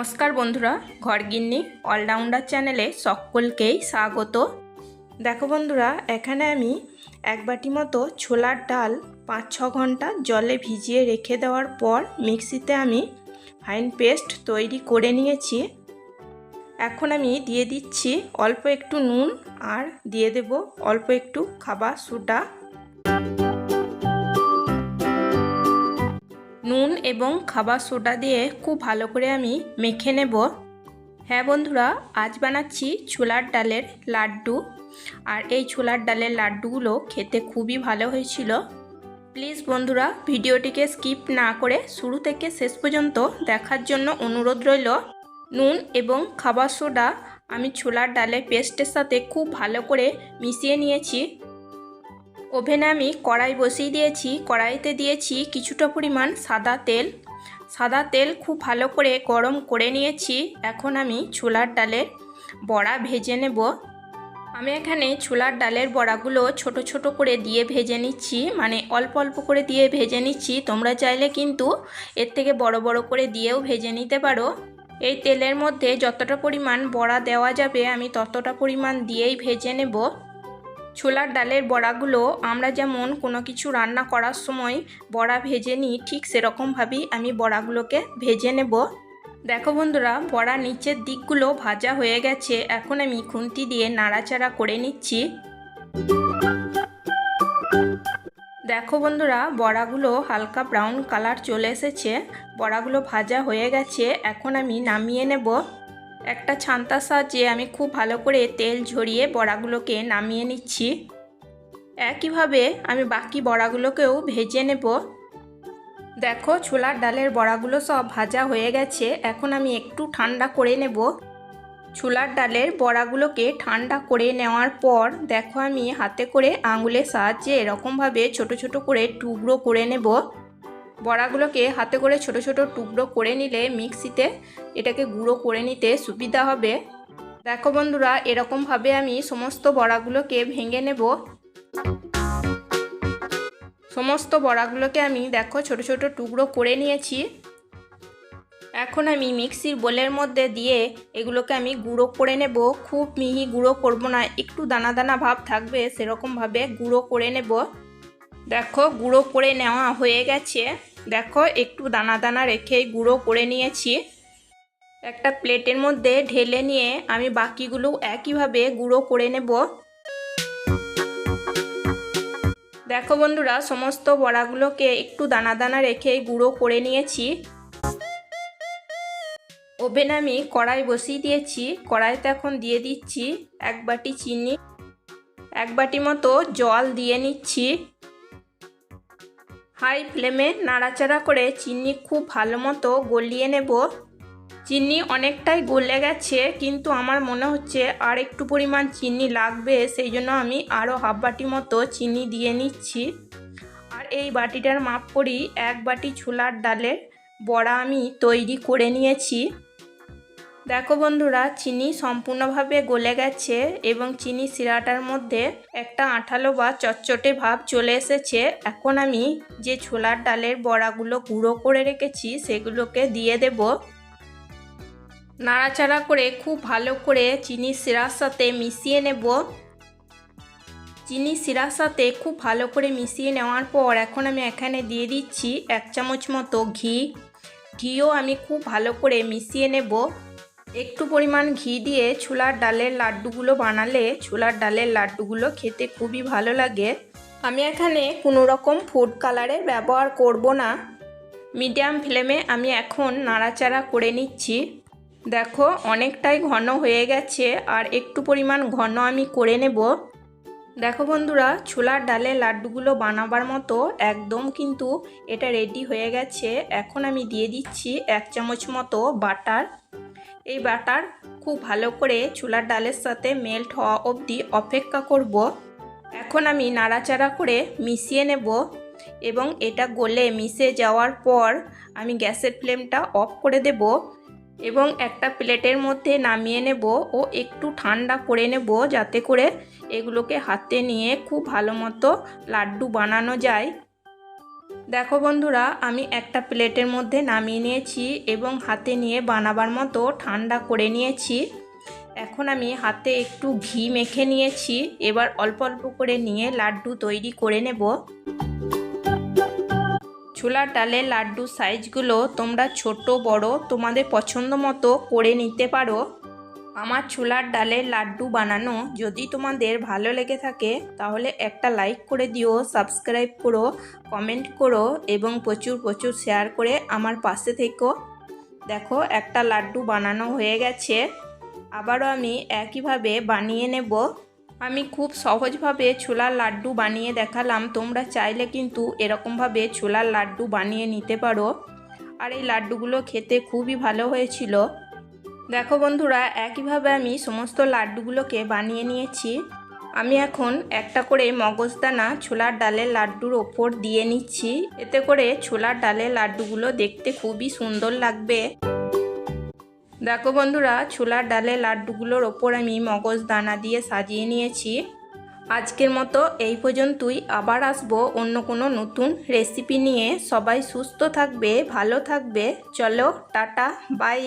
নমস্কার বন্ধুরা, ঘরগিন্নি অলরাউন্ডার চ্যানেলে সকলকেই স্বাগত। দেখো বন্ধুরা, এখানে আমি এক বাটি মতো ছোলার ডাল 5-6 ঘন্টা জলে ভিজিয়ে রেখে দেওয়ার পর মিক্সিতে আমি ফাইন পেস্ট তৈরি করে নিয়েছি। এখন আমি দিয়ে দিচ্ছি অল্প একটু নুন আর দিয়ে দেব অল্প একটু খাবার সোডা। নুন এবং খাবার সোডা দিয়ে খুব ভালো করে আমি মেখে নেব। হ্যাঁ বন্ধুরা, আজ বানাচ্ছি ছোলার ডালের লাড্ডু। আর এই ছোলার ডালের লাড্ডুগুলো খেতে খুবই ভালো হয়েছিল। প্লিজ বন্ধুরা, ভিডিওটিকে স্কিপ না করে শুরু থেকে শেষ পর্যন্ত দেখার জন্য অনুরোধ রইল। নুন এবং খাবার সোডা আমি ছোলার ডালের পেস্টের সাথে খুব ভালো করে মিশিয়ে নিয়েছি। ওভেনে আমি কড়াই বসিয়ে দিয়েছি। কড়াইতে দিয়েছি কিছুটা পরিমাণ সাদা তেল। সাদা তেল খুব ভালো করে গরম করে নিয়েছি। এখন আমি ছোলার ডালের বড়া ভেজে নেব। আমি এখানে ছোলার ডালের বড়াগুলো ছোট ছোট করে দিয়ে ভেজে নিচ্ছি, মানে অল্প অল্প করে দিয়ে ভেজে নিচ্ছি। তোমরা চাইলে কিন্তু এর থেকে বড় বড় করে দিয়েও ভেজে নিতে পারো। এই তেলের মধ্যে যতটা পরিমাণ বড়া দেওয়া যাবে আমি ততটা পরিমাণ দিয়েই ভেজে নেব। ছোলার ডালের বড়াগুলো আমরা যেমন কোনো কিছু রান্না করার সময় বড়া ভেজে নিই, ঠিক সেরকমভাবেই আমি বড়াগুলোকে ভেজে নেব। দেখো বন্ধুরা, বড়া নিচের দিকগুলো ভাজা হয়ে গেছে। এখন আমি খুন্তি দিয়ে নাড়াচাড়া করে নিচ্ছি। দেখো বন্ধুরা, বড়াগুলো হালকা ব্রাউন কালার চলে এসেছে। বড়াগুলো ভাজা হয়ে গেছে। এখন আমি নামিয়ে নেব। একটা ছান্তার সাহায্যে আমি খুব ভালো করে তেল ঝরিয়ে বড়াগুলোকে নামিয়ে নিচ্ছি। একইভাবে আমি বাকি বড়াগুলোকেও ভেজে নেব। দেখো, ছোলার ডালের বড়াগুলো সব ভাজা হয়ে গেছে। এখন আমি একটু ঠান্ডা করে নেব। ছোলার ডালের বড়াগুলোকে ঠান্ডা করে নেওয়ার পর দেখো আমি হাতে করে আঙুলের সাহায্যে এরকমভাবে ছোট ছোট করে টুকরো করে নেব। বড়াগুলোকে হাতে করে ছোট ছোট টুকরো করে নিলে মিক্সিতে এটাকে গুঁড়ো করে নিতে সুবিধা হবে। দেখো বন্ধুরা, এরকমভাবে আমি সমস্ত বড়াগুলোকে ভেঙে নেব। সমস্ত বড়াগুলোকে আমি দেখো ছোট ছোট টুকরো করে নিয়েছি। এখন আমি মিক্সির বোলের মধ্যে দিয়ে এগুলোকে আমি গুঁড়ো করে নেব। খুব মিহি গুঁড়ো করব না, একটু দানা দানা ভাব থাকবে সেরকমভাবে গুঁড়ো করে নেব। দেখো, গুঁড়ো করে নেওয়া হয়ে গেছে। দেখো, একটু দানা দানা রেখেই গুঁড়ো করে নিয়েছি। একটা প্লেটের মধ্যে ঢেলে নিয়ে আমি বাকিগুলো একইভাবে গুঁড়ো করে নেব। দেখো বন্ধুরা, সমস্ত বড়াগুলোকে একটু দানা দানা রেখেই গুঁড়ো করে নিয়েছি। ওভেনে আমি কড়াই বসিয়ে দিয়েছি। কড়াইতে এখন দিয়ে দিচ্ছি এক বাটি চিনি, এক বাটি মতো জল দিয়ে নিচ্ছি। হাই ফ্লেমে নাড়াচাড়া করে চিনি খুব ভালো মতো গলিয়ে নেব। চিনি অনেকটাই গলে গেছে, কিন্তু আমার মনে হচ্ছে আর একটু পরিমাণ চিনি লাগবে, সেই জন্য আমি আরও হাফ বাটি মতো চিনি দিয়ে নিচ্ছি। আর এই বাটিটার মাপ করি এক বাটি ছোলার ডালের বড়া আমি তৈরি করে নিয়েছি। দেখো বন্ধুরা, চিনি সম্পূর্ণভাবে গলে গেছে এবং চিনি শিরাটার মধ্যে একটা আঠালো বা চটচটে ভাব চলে এসেছে। এখন আমি যে ছোলার ডালের বড়াগুলো গুঁড়ো করে রেখেছি সেগুলোকে দিয়ে দেব। নাড়াচাড়া করে খুব ভালো করে চিনি শিরার সাথে মিশিয়ে নেব। চিনি শিরার সাথে খুব ভালো করে মিশিয়ে নেওয়ার পর এখন আমি এখানে দিয়ে দিচ্ছি 1 চামচ মতো ঘি। ঘিও আমি খুব ভালো করে মিশিয়ে নেব। একটু পরিমাণ ঘি দিয়ে ছোলার ডালের লাড্ডুগুলো বানালে ছোলার ডালের লাড্ডুগুলো খেতে খুবই ভালো লাগে। আমি এখানে কোনো রকম ফুড কালারের ব্যবহার করব না। মিডিয়াম ফ্লেমে আমি এখন নাড়াচাড়া করে নিচ্ছি। দেখো, অনেকটাই ঘন হয়ে গেছে আর একটু পরিমাণ ঘন আমি করে নেব। দেখো বন্ধুরা, ছোলার ডালের লাড্ডুগুলো বানাবার মতো একদম কিন্তু এটা রেডি হয়ে গেছে। এখন আমি দিয়ে দিচ্ছি 1 চামচ মতো বাটার। এই বাটার খুব ভালো করে ছোলার ডালের সাথে মেল্ট হওয়া অবধি অপেক্ষা করব। এখন আমি নাড়াচাড়া করে মিশিয়ে নেব এবং এটা গলে মিশে যাওয়ার পর আমি গ্যাসের ফ্লেমটা অফ করে দেব এবং একটা প্লেটের মধ্যে নামিয়ে নেব ও একটু ঠান্ডা করে নেব, যাতে করে এগুলোকে হাতে নিয়ে খুব ভালো মতো লাড্ডু বানানো যায়। দেখো বন্ধুরা, আমি একটা প্লেটের মধ্যে নামিয়ে নিয়েছি এবং হাতে নিয়ে বানাবার মতো ঠান্ডা করে নিয়েছি। এখন আমি হাতে একটু ঘি মেখে নিয়েছি। এবার অল্প অল্প করে নিয়ে লাড্ডু তৈরি করে নেব। ছোলার ডালের লাড্ডু সাইজগুলো তোমরা ছোট বড় তোমাদের পছন্দ মতো করে নিতে পারো। আমার ছোলার ডালের লাড্ডু বানানো যদি তোমাদের ভালো লেগে থাকে তাহলে একটা লাইক করে দিও, সাবস্ক্রাইব করো, কমেন্ট করো এবং প্রচুর প্রচুর শেয়ার করে আমার পাশে থেকো। দেখো, একটা লাড্ডু বানানো হয়ে গেছে। আবারও আমি একইভাবে বানিয়ে নেব। আমি খুব সহজভাবে ছোলার লাড্ডু বানিয়ে দেখালাম। তোমরা চাইলে কিন্তু এরকমভাবে ছোলার লাড্ডু বানিয়ে নিতে পারো। আর এই লাড্ডুগুলো খেতে খুবই ভালো হয়েছিল। দেখো বন্ধুরা, একইভাবে আমি সমস্ত লাড্ডুগুলোকে বানিয়ে নিয়েছি। আমি এখন একটা করে মগজদানা ছোলার ডালের লাড্ডুর ওপর দিয়ে নিচ্ছি। এতে করে ছোলার ডালের লাড্ডুগুলো দেখতে খুবই সুন্দর লাগবে। দেখো বন্ধুরা, ছোলার ডালের লাড্ডুগুলোর ওপর আমি মগজদানা দিয়ে সাজিয়ে নিয়েছি। আজকের মতো এই পর্যন্তই। আবার আসবো অন্য কোনো নতুন রেসিপি নিয়ে। সবাই সুস্থ থাকবে, ভালো থাকবে। চলো, টাটা, বাই।